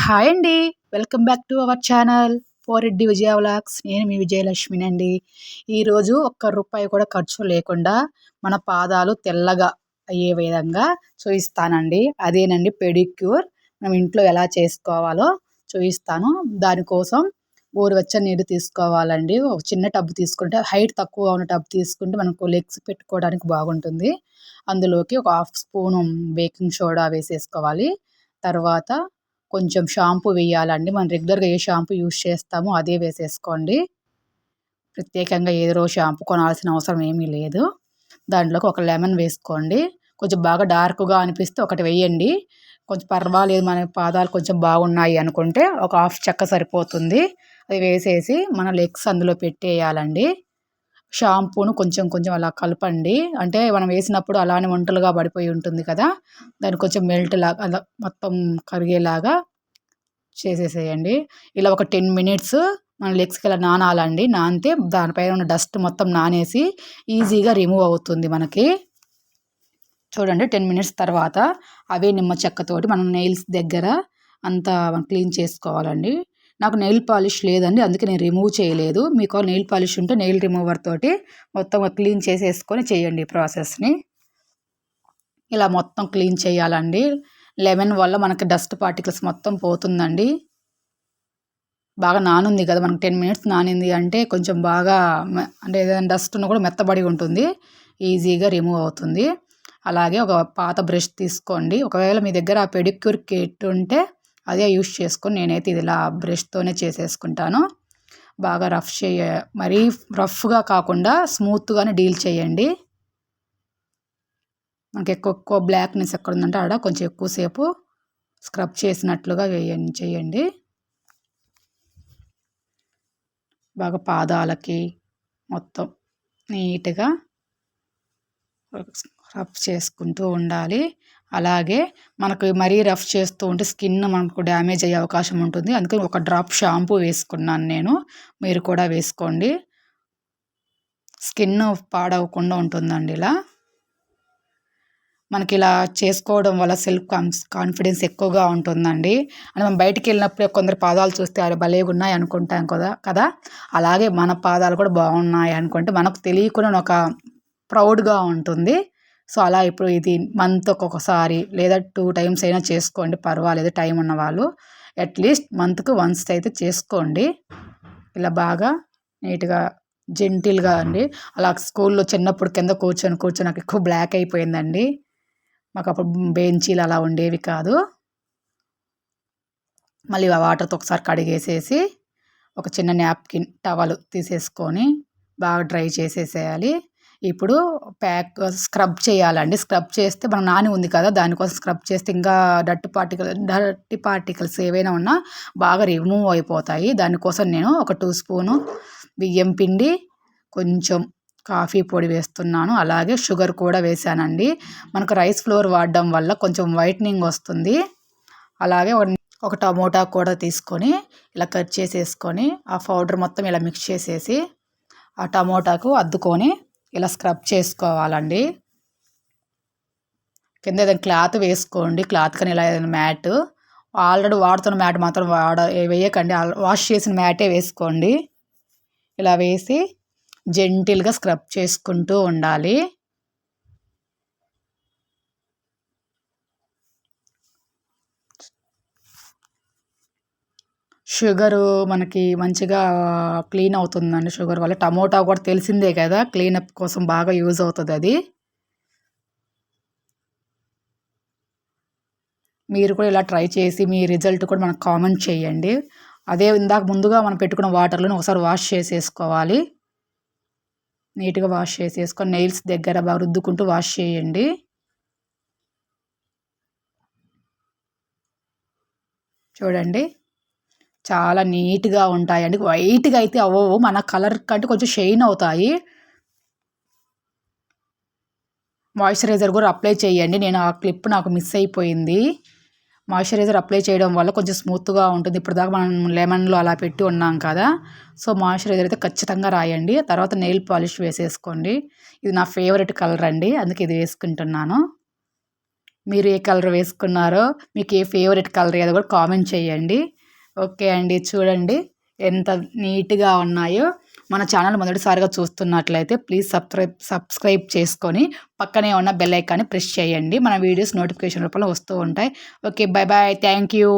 Hi అండి. Welcome back to our channel Reddy Vijaya vlogs. నేను మీ విజయలక్ష్మినండి. ఈరోజు ఒక్క రూపాయి కూడా ఖర్చు లేకుండా మన పాదాలు తెల్లగా అయ్యే విధంగా చూపిస్తానండి. అదేనండి పెడిక్యూర్. మనం ఇంట్లో ఎలా చేసుకోవాలో చూపిస్తాను. దానికోసం గోరువెచ్చని నీళ్ళు తీసుకోవాలండి. ఒక చిన్న టబ్ తీసుకుంటే హైట్ తక్కువ ఉన్న టబ్ తీసుకుంటే మనకు లెగ్స్ పెట్టుకోవడానికి బాగుంటుంది. అందులోకి ఒక హాఫ్ స్పూను బేకింగ్ సోడా వేసేసుకోవాలి. తర్వాత కొంచెం షాంపూ వేయాలండి. మనం రెగ్యులర్‌గా ఏ షాంపూ యూజ్ చేస్తామో అదే వేసేసుకోండి. ప్రత్యేకంగా ఏదో షాంపూ కొనాల్సిన అవసరం ఏమీ లేదు. దాంట్లోకి ఒక లెమన్ వేసుకోండి. కొంచెం బాగా డార్క్‌గా అనిపిస్తే ఒకటి వేయండి. కొంచెం పర్వాలేదు మన పాదాలు కొంచెం బాగున్నాయి అనుకుంటే ఒక హాఫ్ చెక్క సరిపోతుంది. అది వేసేసి మన లెగ్స్ అందులో పెట్టేయాలండి. షాంపూను కొంచెం కొంచెం అలా కలపండి. అంటే మనం వేసినప్పుడు అలానే వంటలుగా పడిపోయి ఉంటుంది కదా! దాన్ని కొంచెం మెల్ట్ లాగా అలా మొత్తం కరిగేలాగా చేసేసేయండి. ఇలా ఒక 10 మినిట్స్ మన లెగ్స్‌కి ఇలా నానాలండి. నానితే దానిపైన ఉన్న డస్ట్ మొత్తం నానేసి ఈజీగా రిమూవ్ అవుతుంది మనకి. చూడండి 10 మినిట్స్ తర్వాత అవే నిమ్మ చెక్కతోటి మనం నెయిల్స్ దగ్గర అంతా క్లీన్ చేసుకోవాలండి. నాకు నెయిల్ పాలిష్ లేదండి. అందుకే నేను రిమూవ్ చేయలేదు. మీకు నెయిల్ పాలిష్ ఉంటే నెయిల్ రిమూవర్ తోటి మొత్తం క్లీన్ చేసేసుకొని చేయండి ఈ ప్రాసెస్‌ని. ఇలా మొత్తం క్లీన్ చేయాలండి. లెమన్ వల్ల మనకి డస్ట్ పార్టికల్స్ మొత్తం పోతుందండి. బాగా నానుంది కదా! మనకు 10 మినిట్స్ నానింది అంటే కొంచెం బాగా అంటే ఏదైనా డస్ట్ ఉన్నా కూడా మెత్తబడి ఉంటుంది. ఈజీగా రిమూవ్ అవుతుంది. అలాగే ఒక పాత బ్రష్ తీసుకోండి. ఒకవేళ మీ దగ్గర ఆ పెడిక్యూర్ కిట్ ఉంటే అదే యూజ్ చేసుకొని నేనైతే ఇది ఇలా బ్రష్‌తోనే చేసేసుకుంటాను. బాగా మరీ రఫ్‌గా కాకుండా స్మూత్‌గానే డీల్ చేయండి. మనకి ఎక్కువ బ్లాక్‌నెస్ ఎక్కడుందంటే ఆడ కొంచెం ఎక్కువ సేపు స్క్రబ్ చేసినట్లుగా చేయండి. బాగా పాదాలకి మొత్తం నీట్‌గా రఫ్ చేసుకుంటూ ఉండాలి. అలాగే మనకు మరీ రఫ్ చేస్తూ ఉంటే స్కిన్ మనకు డ్యామేజ్ అయ్యే అవకాశం ఉంటుంది. అందుకని ఒక డ్రాప్ షాంపూ వేసుకున్నాను నేను. మీరు కూడా వేసుకోండి. స్కిన్ పాడవకుండా ఉంటుందండి ఇలా. మనకి ఇలా చేసుకోవడం వల్ల సెల్ఫ్ కాన్ఫిడెన్స్ ఎక్కువగా ఉంటుందండి. అంటే మనం బయటికెళ్ళినప్పుడు కొందరి పాదాలు చూస్తే అరే భలేగున్నాయి అనుకుంటాం కదా! అలాగే మన పాదాలు కూడా బాగున్నాయి అనుకుంటే మనకు తెలియకుండా ఒక ప్రౌడ్‌గా ఉంటుంది. సో, అలా ఇప్పుడు ఇది మంత్ ఒక్కొక్కసారి లేదా 2 టైమ్స్ అయినా చేసుకోండి పర్వాలేదు టైం ఉన్నవాళ్ళు. అట్‌లీస్ట్ మంత్‌కి వన్స్ అయితే చేసుకోండి. ఇలా బాగా నీట్‌గా జెంటిల్‌గా అండి. అలా స్కూల్‌లో చిన్నప్పుడు కింద కూర్చొని నాకు ఎక్కువ బ్లాక్ అయిపోయిందండి. మాకప్పుడు బెంచీలు అలా ఉండేవి కాదు. మళ్ళీ ఆ వాటర్‌తో ఒకసారి కడిగేసేసి ఒక చిన్న న్యాప్కిన్ టవల్ తీసేసుకొని బాగా డ్రై చేసేసేయాలి. ఇప్పుడు స్క్రబ్ చేయాలండి. స్క్రబ్ చేస్తే మన నాని ఉంది కదా! దానికోసం స్క్రబ్ చేస్తే ఇంకా డర్టీ పార్టికల్స్ ఏవైనా ఉన్నా బాగా రిమూవ్ అయిపోతాయి. దానికోసం నేను ఒక 2 స్పూను బియ్యం పిండి, కొంచెం కాఫీ పొడి వేస్తున్నాను. అలాగే షుగర్ కూడా వేశానండి. మనకు రైస్ ఫ్లోర్ వాడడం వల్ల కొంచెం వైట్నింగ్ వస్తుంది. అలాగే ఒక టమోటా కూడా తీసుకొని ఇలా కట్ చేసేసుకొని ఆ పౌడర్ మొత్తం ఇలా మిక్స్ చేసేసి ఆ టమోటాకు అద్దుకొని ఇలా స్క్రబ్ చేసుకోవాలండి. కింద ఏదైనా క్లాత్ వేసుకోండి. క్లాత్ కానీ ఇలా ఏదైనా మ్యాట్. ఆల్రెడీ వాడుతున్న మ్యాట్ మాత్రం వేయకండి. వాష్ చేసిన మ్యాటే వేసుకోండి. ఇలా వేసి జెంటిల్‌గా స్క్రబ్ చేసుకుంటూ ఉండాలి. షుగరు మనకి మంచిగా క్లీన్ అవుతుందండి షుగర్ వల్ల. టమోటా కూడా తెలిసిందే కదా! క్లీనప్ కోసం బాగా యూజ్ అవుతదది. మీరు కూడా ఇలా ట్రై చేసి మీ రిజల్ట్ కూడా మనకు కామెంట్ చేయండి. అదే ఇందాక ముందుగా మనం పెట్టుకున్న వాటర్‌లోనే ఒకసారి వాష్ చేసేసుకోవాలి. నీట్‌గా వాష్ చేసేసుకొని నెయిల్స్ దగ్గర బాగా రుద్దుకుంటూ వాష్ చేయండి. చూడండి. చాలా నీట్‌గా ఉంటాయండి. వైట్‌గా అయితే అవ్వవు. మన కలర్ కంటే కొంచెం షైన్ అవుతాయి. మాయిశ్చరైజర్ కూడా అప్లై చేయండి. నేను ఆ క్లిప్ నాకు మిస్ అయిపోయింది. మాయిశ్చరైజర్ అప్లై చేయడం వల్ల కొంచెం స్మూత్‌గా ఉంటుంది. ఇప్పటిదాకా మనం లెమన్‌లో అలా పెట్టి ఉన్నాం కదా! సో, మాయిశ్చరైజర్ అయితే ఖచ్చితంగా రాయండి. తర్వాత నెయిల్ పాలిష్ వేసేసుకోండి. ఇది నా ఫేవరెట్ కలర్ అండి. అందుకే ఇది వేసుకుంటున్నాను. మీరు ఏ కలర్ వేసుకున్నారో, మీకు ఏ ఫేవరెట్ కలర్ ఏదో కూడా కామెంట్ చేయండి. ఓకే అండి. చూడండి ఎంత నీట్‌గా ఉన్నాయో. మన ఛానల్ మొదటిసారిగా చూస్తున్నట్లయితే ప్లీజ్ సబ్స్క్రైబ్ చేసుకొని పక్కనే ఉన్న బెల్ ఐకాన్ని ప్రెస్ చేయండి. మన వీడియోస్ నోటిఫికేషన్ రూపంలో వస్తూ ఉంటాయి. ఓకే. బై. Thank you.